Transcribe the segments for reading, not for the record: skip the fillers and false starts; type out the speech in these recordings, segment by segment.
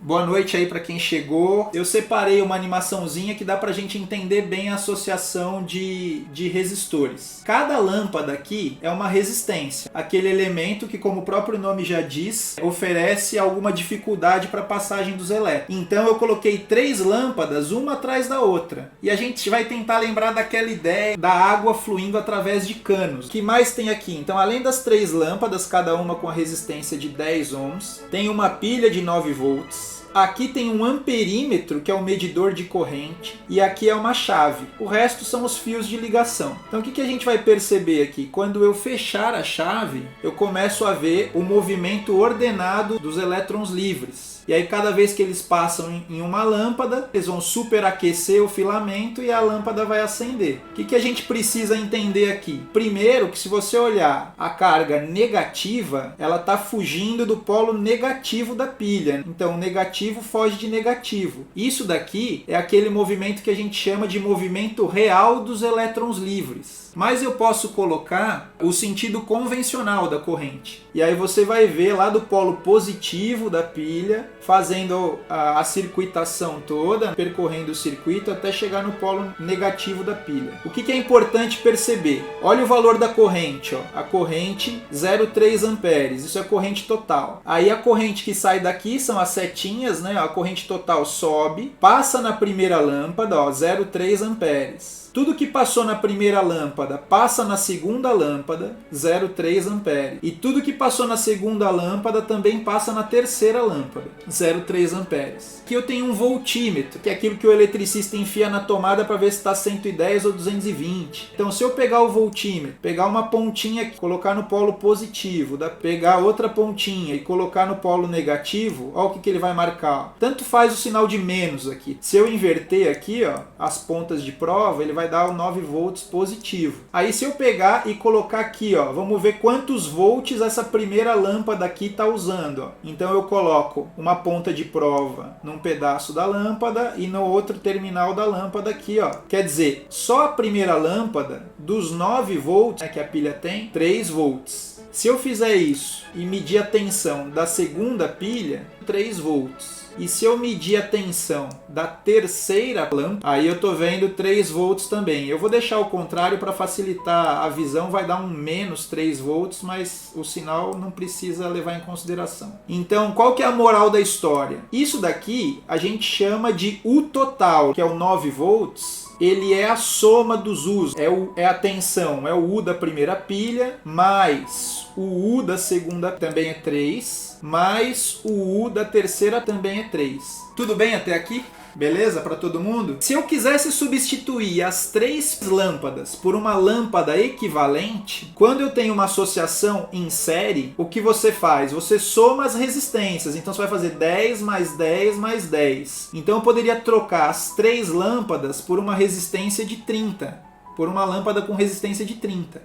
Boa noite aí para quem chegou. Eu separei uma animaçãozinha que dá pra gente entender bem a associação de resistores. Cada lâmpada aqui é uma resistência, aquele elemento que, como o próprio nome já diz, oferece alguma dificuldade para a passagem dos elétrons. Então eu coloquei 3 lâmpadas, uma atrás da outra. E a gente vai tentar lembrar daquela ideia da água fluindo através de canos. O que mais tem aqui? Então, além das 3 lâmpadas, cada uma com a resistência de 10 ohms, tem uma pilha de 9 volts. Aqui tem um amperímetro, que é o medidor de corrente, e aqui é uma chave. O resto são os fios de ligação. Então o que a gente vai perceber aqui? Quando eu fechar a chave, eu começo a ver o movimento ordenado dos elétrons livres. E aí cada vez que eles passam em uma lâmpada, eles vão superaquecer o filamento e a lâmpada vai acender. O que a gente precisa entender aqui? Primeiro, que se você olhar a carga negativa, ela está fugindo do polo negativo da pilha. Então o negativo foge de negativo. Isso daqui é aquele movimento que a gente chama de movimento real dos elétrons livres. Mas eu posso colocar o sentido convencional da corrente. E aí você vai ver lá do polo positivo da pilha, fazendo a circuitação toda, percorrendo o circuito até chegar no polo negativo da pilha. O que é importante perceber? Olha o valor da corrente. Ó. A corrente 0,3 amperes. Isso é a corrente total. Aí a corrente que sai daqui são as setinhas, né? A corrente total sobe, passa na primeira lâmpada, 0,3 amperes. Tudo que passou na primeira lâmpada passa na segunda lâmpada, 0,3 amperes. E tudo que passou na segunda lâmpada também passa na terceira lâmpada, 0,3 amperes. Aqui eu tenho um voltímetro, que é aquilo que o eletricista enfia na tomada para ver se está 110 ou 220. Então se eu pegar o voltímetro, pegar uma pontinha aqui, colocar no polo positivo, pegar outra pontinha e colocar no polo negativo, olha o que ele vai marcar. Tanto faz o sinal de menos aqui. Se eu inverter aqui, ó, as pontas de prova, ele vai dar o 9 volts positivo. Aí se eu pegar e colocar aqui, ó, vamos ver quantos volts essa primeira lâmpada aqui está usando. Ó. Então eu coloco uma ponta de prova num pedaço da lâmpada e no outro terminal da lâmpada aqui. Ó. Quer dizer, só a primeira lâmpada, dos 9 volts que a pilha tem, 3 volts. Se eu fizer isso e medir a tensão da segunda pilha, 3 volts. E se eu medir a tensão da terceira lâmpada, aí eu estou vendo 3 volts também. Eu vou deixar o contrário para facilitar a visão, vai dar um menos 3 volts, mas o sinal não precisa levar em consideração. Então, qual que é a moral da história? Isso daqui a gente chama de U total, que é o 9 volts. Ele é a soma dos U's, é a tensão, é o U da primeira pilha, mais o U da segunda também é 3, mais o U da terceira também é 3. Tudo bem até aqui? Beleza para todo mundo? Se eu quisesse substituir as 3 lâmpadas por uma lâmpada equivalente, quando eu tenho uma associação em série, o que você faz? Você soma as resistências. Então você vai fazer 10 mais 10 mais 10. Então eu poderia trocar as 3 lâmpadas por uma resistência de 30. Por uma lâmpada com resistência de 30.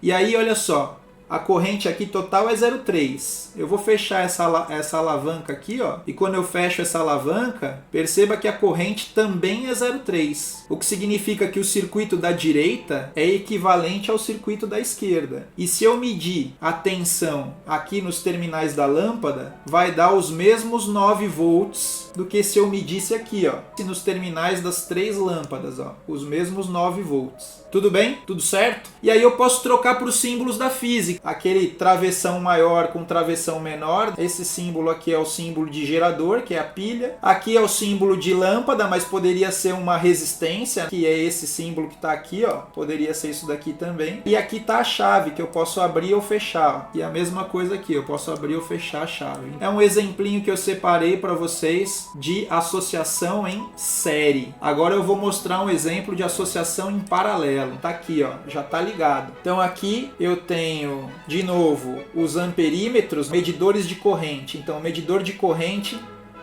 E aí, olha só. A corrente aqui total é 0,3. Eu vou fechar essa alavanca aqui, ó. E quando eu fecho essa alavanca, perceba que a corrente também é 0,3. O que significa que o circuito da direita é equivalente ao circuito da esquerda. E se eu medir a tensão aqui nos terminais da lâmpada, vai dar os mesmos 9 volts do que se eu medisse aqui, ó. Nos terminais das 3 lâmpadas, ó. Os mesmos 9 volts. Tudo bem? Tudo certo? E aí eu posso trocar para os símbolos da física. Aquele travessão maior com travessão menor. Esse símbolo aqui é o símbolo de gerador, que é a pilha. Aqui é o símbolo de lâmpada, mas poderia ser uma resistência, que é esse símbolo que está aqui, ó. Poderia ser isso daqui também. E aqui está a chave, que eu posso abrir ou fechar. Ó. E a mesma coisa aqui, eu posso abrir ou fechar a chave. É um exemplinho que eu separei para vocês de associação em série. Agora eu vou mostrar um exemplo de associação em paralelo. Tá aqui, ó, já tá ligado. Então aqui eu tenho, de novo, os amperímetros, medidores de corrente. Então, medidor de corrente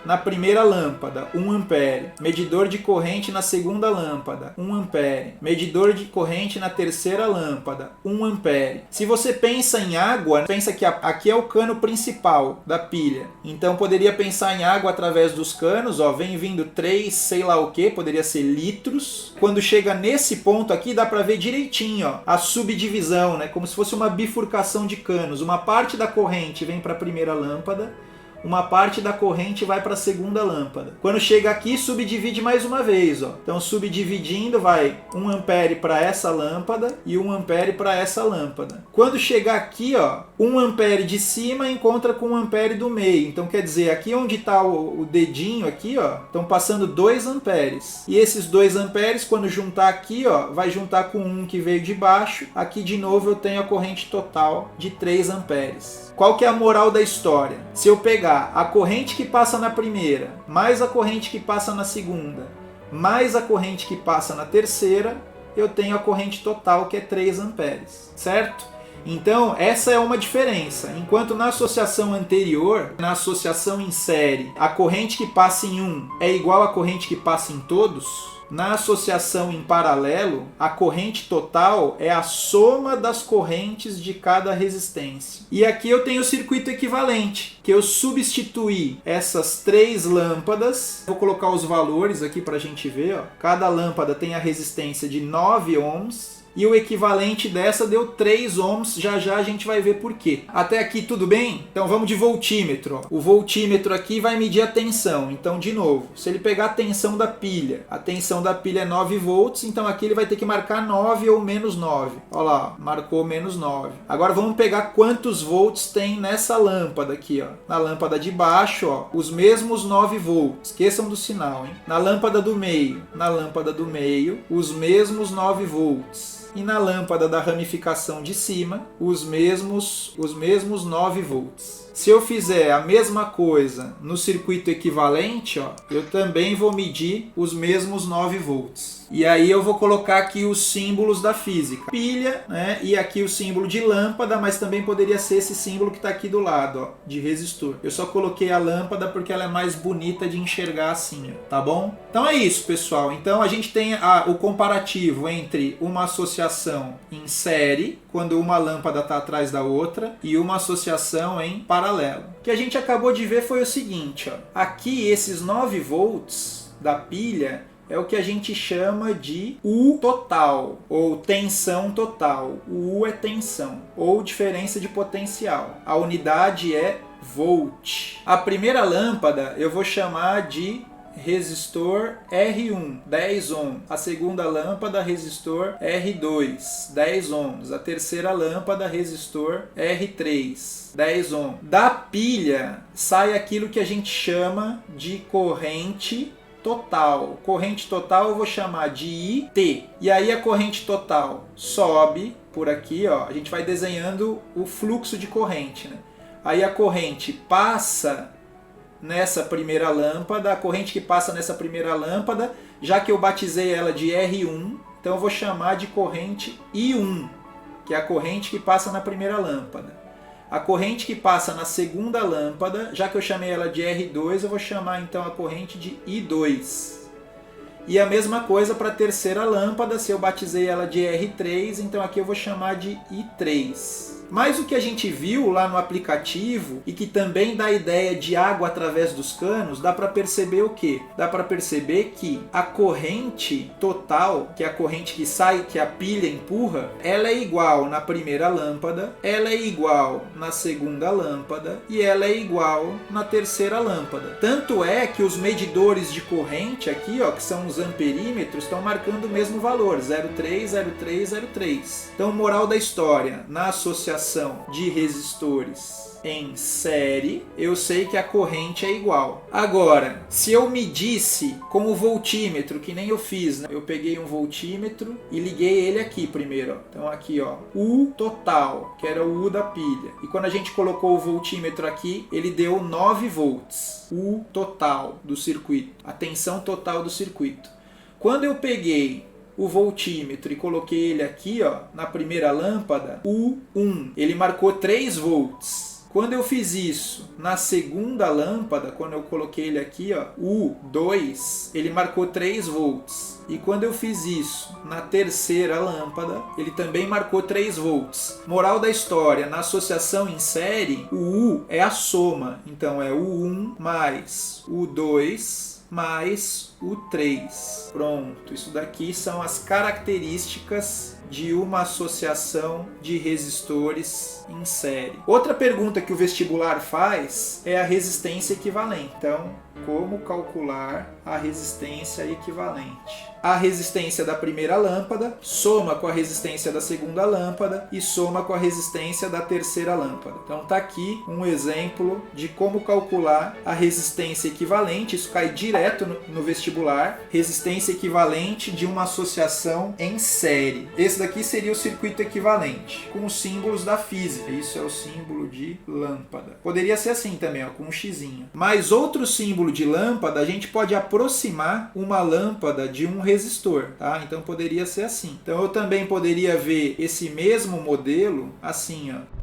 na primeira lâmpada, 1 ampere. Medidor de corrente na segunda lâmpada, 1 ampere. Medidor de corrente na terceira lâmpada, 1 ampere. Se você pensa em água, pensa que aqui é o cano principal da pilha. Então poderia pensar em água através dos canos, ó, vem vindo 3, sei lá o que, poderia ser litros. Quando chega nesse ponto aqui, dá para ver direitinho, ó, a subdivisão, né, como se fosse uma bifurcação de canos. Uma parte da corrente vem para a primeira lâmpada, uma parte da corrente vai para a segunda lâmpada. Quando chega aqui, subdivide mais uma vez, ó. Então, subdividindo, vai 1 ampere para essa lâmpada e 1 ampere para essa lâmpada. Quando chegar aqui, ó, 1 ampere de cima encontra com 1 ampere do meio. Então, quer dizer, aqui onde está o dedinho aqui, ó, estão passando 2 amperes. E esses 2 amperes, quando juntar aqui, ó, vai juntar com 1 que veio de baixo. Aqui, de novo, eu tenho a corrente total de 3 amperes. Qual que é a moral da história? Se eu pegar a corrente que passa na primeira, mais a corrente que passa na segunda, mais a corrente que passa na terceira, eu tenho a corrente total, que é 3 amperes, certo? Então, essa é uma diferença. Enquanto na associação anterior, na associação em série, a corrente que passa em um é igual à corrente que passa em todos, na associação em paralelo, a corrente total é a soma das correntes de cada resistência. E aqui eu tenho o circuito equivalente, que eu substituí essas 3 lâmpadas. Vou colocar os valores aqui para a gente ver. Ó. Cada lâmpada tem a resistência de 9 ohms. E o equivalente dessa deu 3 ohms, já já a gente vai ver por quê. Até aqui tudo bem? Então vamos de voltímetro. Ó. O voltímetro aqui vai medir a tensão. Então, de novo, se ele pegar a tensão da pilha é 9 volts, então aqui ele vai ter que marcar 9 ou menos 9. Olha lá, marcou menos 9. Agora vamos pegar quantos volts tem nessa lâmpada aqui. Ó. Na lâmpada de baixo, ó, os mesmos 9 volts. Esqueçam do sinal, hein? Na lâmpada do meio, os mesmos 9 volts. E na lâmpada da ramificação de cima, os mesmos 9 volts. Se eu fizer a mesma coisa no circuito equivalente, ó, eu também vou medir os mesmos 9 volts. E aí eu vou colocar aqui os símbolos da física. Pilha, né? E aqui o símbolo de lâmpada, mas também poderia ser esse símbolo que está aqui do lado, ó, de resistor. Eu só coloquei a lâmpada porque ela é mais bonita de enxergar assim, ó, tá bom? Então é isso, pessoal. Então a gente tem o comparativo entre uma associação em série, quando uma lâmpada está atrás da outra, e uma associação em paralelo. O que a gente acabou de ver foi o seguinte, ó. Aqui esses 9 volts da pilha é o que a gente chama de U total, ou tensão total. O U é tensão, ou diferença de potencial. A unidade é volt. A primeira lâmpada eu vou chamar de resistor R1, 10 ohms. A segunda lâmpada, resistor R2, 10 ohms. A terceira lâmpada, resistor R3, 10 ohms. Da pilha sai aquilo que a gente chama de corrente total. Corrente total eu vou chamar de IT. E aí a corrente total sobe por aqui, ó. A gente vai desenhando o fluxo de corrente, né? Aí a corrente passa nessa primeira lâmpada, a corrente que passa nessa primeira lâmpada, já que eu batizei ela de R1, então eu vou chamar de corrente I1, que é a corrente que passa na primeira lâmpada. A corrente que passa na segunda lâmpada, já que eu chamei ela de R2, eu vou chamar então a corrente de I2. E a mesma coisa para a terceira lâmpada, se eu batizei ela de R3, então aqui eu vou chamar de I3. Mas o que a gente viu lá no aplicativo, e que também dá a ideia de água através dos canos, dá para perceber o quê? Dá para perceber que a corrente total, que é a corrente que sai, que a pilha empurra, ela é igual na primeira lâmpada, ela é igual na segunda lâmpada e ela é igual na terceira lâmpada. Tanto é que os medidores de corrente aqui, ó, que são os amperímetros, estão marcando o mesmo valor, 0,3, 0,3, 0,3. Então, moral da história, na associação de resistores em série, eu sei que a corrente é igual. Agora, se eu medisse com o voltímetro, que nem eu fiz, né? Eu peguei um voltímetro e liguei ele aqui primeiro. Ó. Então aqui, ó, U total, que era o U da pilha. E quando a gente colocou o voltímetro aqui, ele deu 9 volts. U total do circuito, a tensão total do circuito. Quando eu peguei o voltímetro e coloquei ele aqui, ó, na primeira lâmpada, U1, ele marcou 3 volts. Quando eu fiz isso na segunda lâmpada, quando eu coloquei ele aqui, ó, U2, ele marcou 3 volts. E quando eu fiz isso na terceira lâmpada, ele também marcou 3 volts. Moral da história, na associação em série, o U é a soma. Então é U1 mais U2 mais o 3. Pronto, isso daqui são as características de uma associação de resistores em série. Outra pergunta que o vestibular faz é a resistência equivalente. Então, como calcular a resistência equivalente? A resistência da primeira lâmpada soma com a resistência da segunda lâmpada e soma com a resistência da terceira lâmpada. Então tá aqui um exemplo de como calcular a resistência equivalente. Isso cai direto no vestibular. Resistência equivalente de uma associação em série. Esse daqui seria o circuito equivalente, com os símbolos da física. Isso é o símbolo de lâmpada. Poderia ser assim também, ó, com um xizinho. Mas outro símbolo de lâmpada, a gente pode aproximar uma lâmpada de um resistor, tá? Então poderia ser assim. Então eu também poderia ver esse mesmo modelo assim, ó.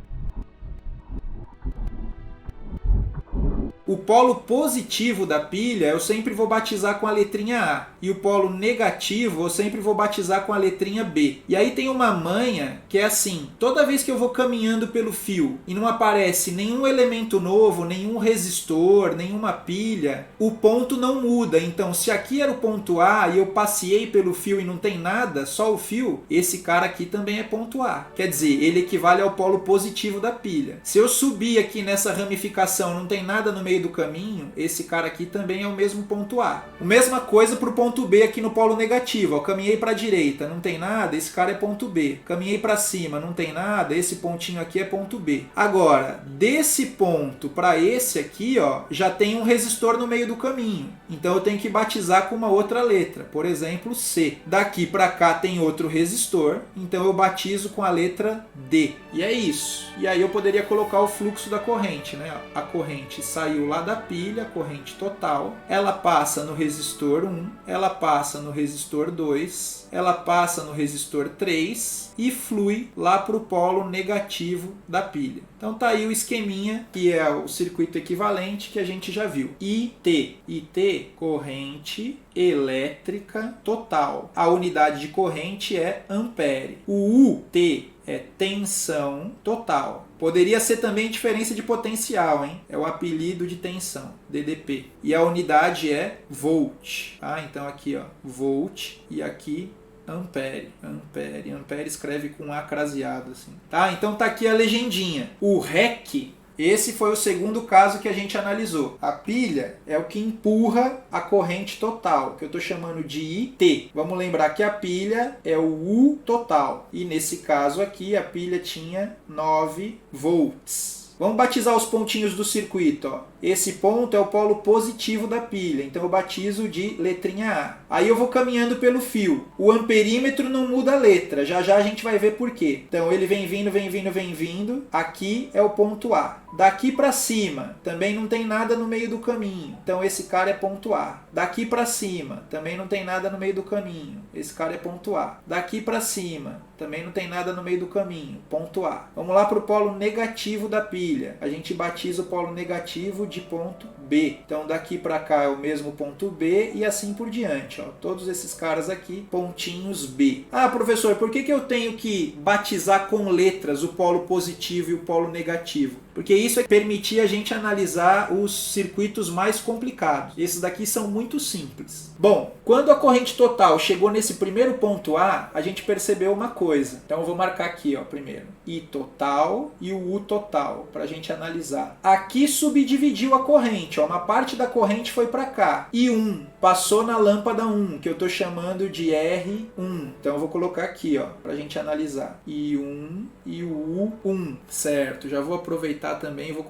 O polo positivo da pilha eu sempre vou batizar com a letrinha A. E o polo negativo eu sempre vou batizar com a letrinha B. E aí tem uma manha que é assim. Toda vez que eu vou caminhando pelo fio e não aparece nenhum elemento novo, nenhum resistor, nenhuma pilha, o ponto não muda. Então se aqui era o ponto A e eu passei pelo fio e não tem nada, só o fio, esse cara aqui também é ponto A. Quer dizer, ele equivale ao polo positivo da pilha. Se eu subir aqui nessa ramificação não tem nada no meio do caminho, esse cara aqui também é o mesmo ponto A. A mesma coisa para o ponto B aqui no polo negativo. Eu caminhei para a direita, não tem nada, esse cara é ponto B. Caminhei para cima, não tem nada, esse pontinho aqui é ponto B. Agora, desse ponto para esse aqui, ó, já tem um resistor no meio do caminho. Então eu tenho que batizar com uma outra letra, por exemplo, C. Daqui para cá tem outro resistor, então eu batizo com a letra D. E é isso. E aí eu poderia colocar o fluxo da corrente, né? A corrente saiu lá da pilha, a corrente total, ela passa no resistor 1, ela passa no resistor 2, ela passa no resistor 3 e flui lá para o polo negativo da pilha. Então tá aí o esqueminha, que é o circuito equivalente que a gente já viu. IT. IT, corrente elétrica total. A unidade de corrente é ampere. O UT é tensão total. Poderia ser também diferença de potencial, hein? É o apelido de tensão, DDP. E a unidade é volt. Ah, então aqui, ó, volt e aqui ampere. Ampere. Ampere escreve com A craseado, assim. Tá? Então tá aqui a legendinha. O REC, esse foi o segundo caso que a gente analisou. A pilha é o que empurra a corrente total, que eu estou chamando de IT. Vamos lembrar que a pilha é o U total. E nesse caso aqui, a pilha tinha 9 volts. Vamos batizar os pontinhos do circuito, ó. Esse ponto é o polo positivo da pilha, então eu batizo de letrinha A. Aí eu vou caminhando pelo fio. O amperímetro não muda a letra, já já a gente vai ver por quê. Então ele vem vindo, vem vindo, vem vindo. Aqui é o ponto A. Daqui para cima, também não tem nada no meio do caminho. Então esse cara é ponto A. Daqui para cima, também não tem nada no meio do caminho. Esse cara é ponto A. Daqui para cima, também não tem nada no meio do caminho. Ponto A. Vamos lá para o polo negativo da pilha. A gente batiza o polo negativo de ponto B. Então daqui para cá é o mesmo ponto B e assim por diante. Ó. Todos esses caras aqui, pontinhos B. Ah, professor, por que eu tenho que batizar com letras o polo positivo e o polo negativo? Porque isso é permitir a gente analisar os circuitos mais complicados. Esses daqui são muito simples. Bom, quando a corrente total chegou nesse primeiro ponto A, a gente percebeu uma coisa. Então eu vou marcar aqui, ó, primeiro. I total e o U total, para a gente analisar. Aqui subdividiu a corrente, ó, uma parte da corrente foi para cá. I1 passou na lâmpada 1, que eu estou chamando de R1. Então eu vou colocar aqui, ó, para a gente analisar. I1 e o U1, certo? Já vou aproveitar também, vou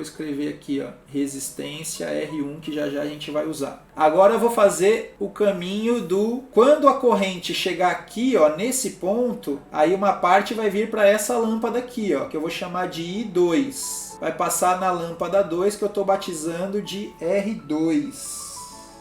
escrever aqui, ó, resistência R1, que já já a gente vai usar. Agora eu vou fazer o caminho do... Quando a corrente chegar aqui, ó, nesse ponto, aí uma parte vai vir para essa lâmpada aqui, ó, que eu vou chamar de I2. Vai passar na lâmpada 2, que eu estou batizando de R2.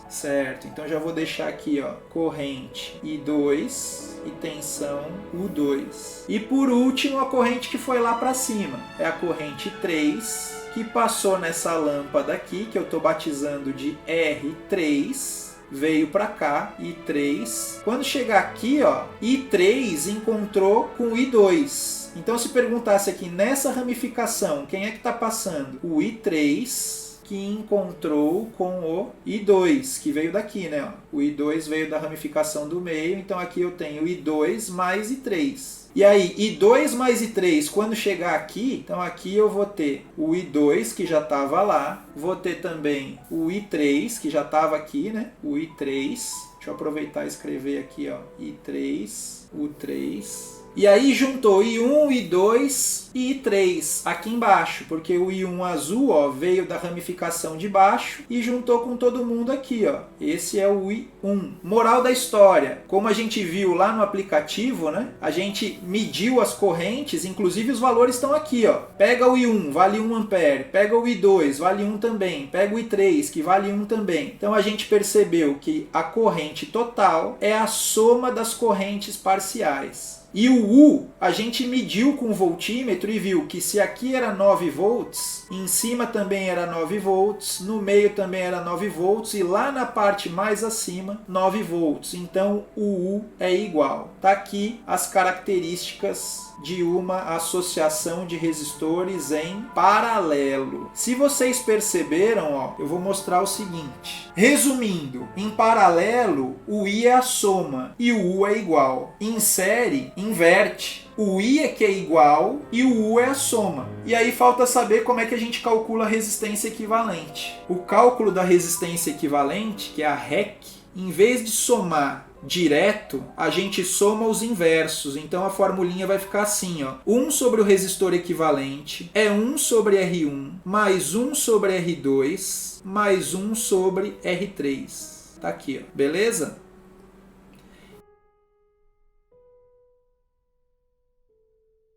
Certo, então já vou deixar aqui, ó, corrente I2 e tensão U2. E por último, a corrente que foi lá para cima. É a corrente 3, que passou nessa lâmpada aqui, que eu estou batizando de R3. Veio para cá, I3. Quando chegar aqui, ó, I3 encontrou com I2. Então se perguntasse aqui nessa ramificação, quem é que está passando? O I3 que encontrou com o I2, que veio daqui, né? O I2 veio da ramificação do meio, então aqui eu tenho I2 mais I3. E aí, I2 mais I3, quando chegar aqui, então aqui eu vou ter o I2, que já estava lá, vou ter também o I3, que já estava aqui, né? O I3, deixa eu aproveitar e escrever aqui, ó, I3, o 3... E aí juntou I1, I2 e I3 aqui embaixo, porque o I1 azul, ó, veio da ramificação de baixo e juntou com todo mundo aqui, ó. Esse é o I1. Moral da história, como a gente viu lá no aplicativo, né? A gente mediu as correntes, inclusive os valores estão aqui, ó. Pega o I1, vale 1 ampere, pega o I2, vale 1 também, pega o I3, que vale 1 também. Então a gente percebeu que a corrente total é a soma das correntes parciais. E o U, a gente mediu com o voltímetro e viu que se aqui era 9 volts, em cima também era 9 volts, no meio também era 9 volts e lá na parte mais acima, 9 volts. Então o U é igual. Tá aqui as características de uma associação de resistores em paralelo. Se vocês perceberam, ó, eu vou mostrar o seguinte. Resumindo, em paralelo, o I é a soma e o U é igual. Em série, inverte. O I é que é igual e o U é a soma. E aí falta saber como é que a gente calcula a resistência equivalente. O cálculo da resistência equivalente, que é a REC, em vez de somar direto, a gente soma os inversos. Então a formulinha vai ficar assim, ó. 1 sobre o resistor equivalente é 1 sobre R1 mais 1 sobre R2 mais 1 sobre R3. Tá aqui, ó. Beleza?